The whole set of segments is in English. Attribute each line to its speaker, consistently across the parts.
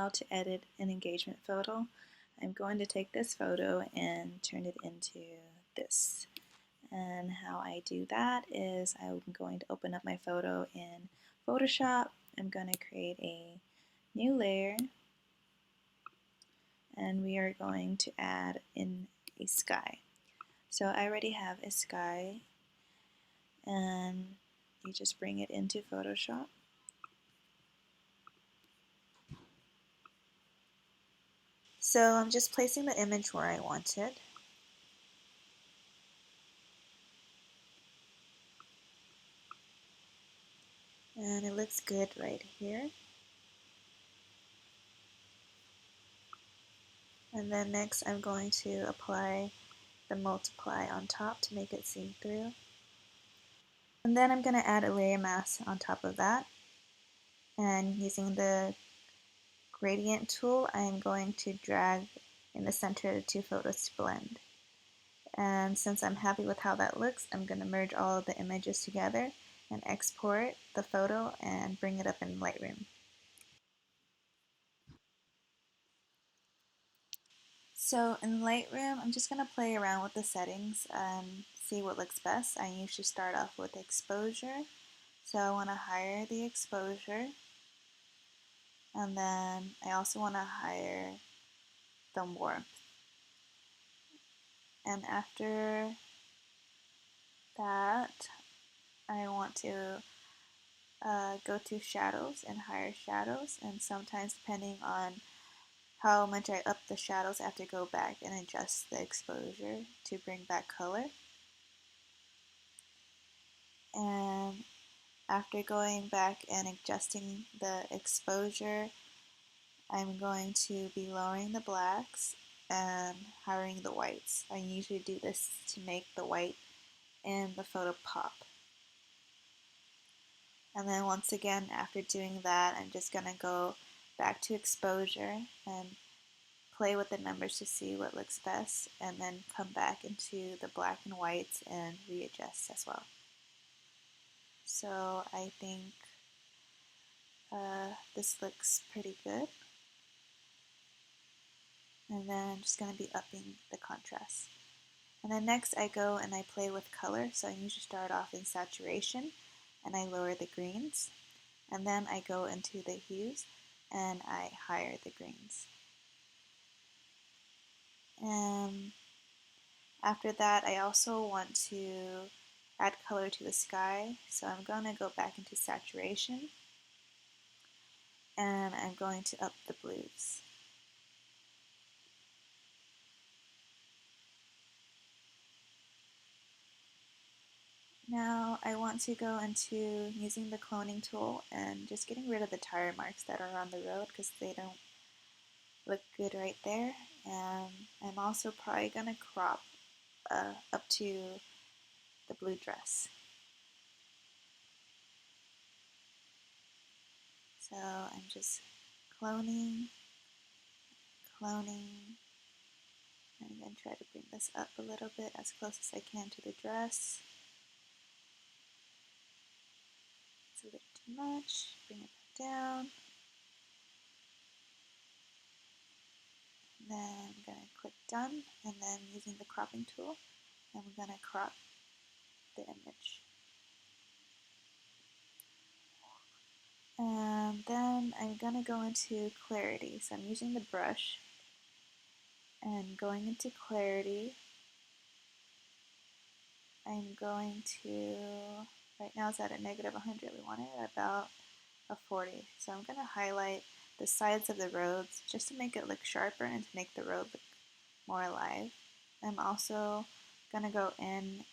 Speaker 1: how to edit an engagement photo. I'm going to take this photo and turn it into this. And how I do that is I'm going to open up my photo in Photoshop. I'm going to create a new layer and we are going to add in a sky. So I already have a sky and you just bring it into Photoshop. So I'm just placing the image where I want it. And it looks good right here. And then next I'm going to apply the multiply on top to make it see through. And then I'm going to add a layer mask on top of that. And using the gradient tool, I'm going to drag in the center of the two photos to blend. And since I'm happy with how that looks, I'm going to merge all of the images together and export the photo and bring it up in Lightroom. So in Lightroom, I'm just going to play around with the settings and see what looks best. I usually start off with exposure. So I want to higher the exposure. And then I also want to higher the warmth. And after that, I want to go to shadows and higher shadows. And sometimes depending on how much I up the shadows, I have to go back and adjust the exposure to bring back color. And after going back and adjusting the exposure, I'm going to be lowering the blacks and highering the whites. I usually do this to make the white in the photo pop. And then once again, after doing that, I'm just going to go back to exposure and play with the numbers to see what looks best, and then come back into the black and whites and readjust as well. So I think this looks pretty good. And then I'm just going to be upping the contrast. And then next I go and I play with color. So I usually start off in saturation and I lower the greens. And then I go into the hues and I higher the greens. And after that I also want to add color to the sky. So I'm going to go back into saturation and I'm going to up the blues. Now I want to go into using the cloning tool and just getting rid of the tire marks that are on the road because they don't look good right there. And I'm also probably going to crop up to the blue dress. So I'm just cloning, and then try to bring this up a little bit as close as I can to the dress. It's a little too much, bring it back down. And then I'm going to click done, and then using the cropping tool, I'm going to crop the image. And then I'm going to go into clarity. So I'm using the brush and going into clarity. I'm going to, right now it's at a negative 100. We want it at about a 40. So I'm going to highlight the sides of the roads just to make it look sharper and to make the road look more alive. I'm also going to go in,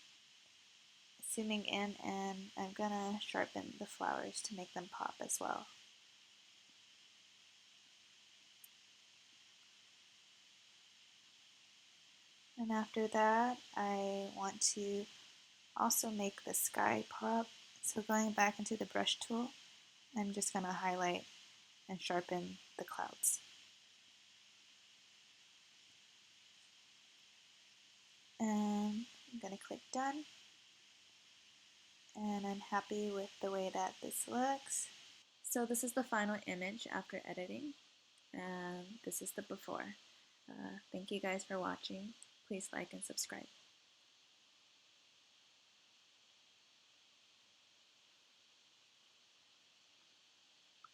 Speaker 1: zooming in, and I'm going to sharpen the flowers to make them pop as well. And after that, I want to also make the sky pop. So going back into the brush tool, I'm just going to highlight and sharpen the clouds. And I'm going to click done. And I'm happy with the way that this looks. So this is the final image after editing. and this is the before. Thank you guys for watching. Please like and subscribe.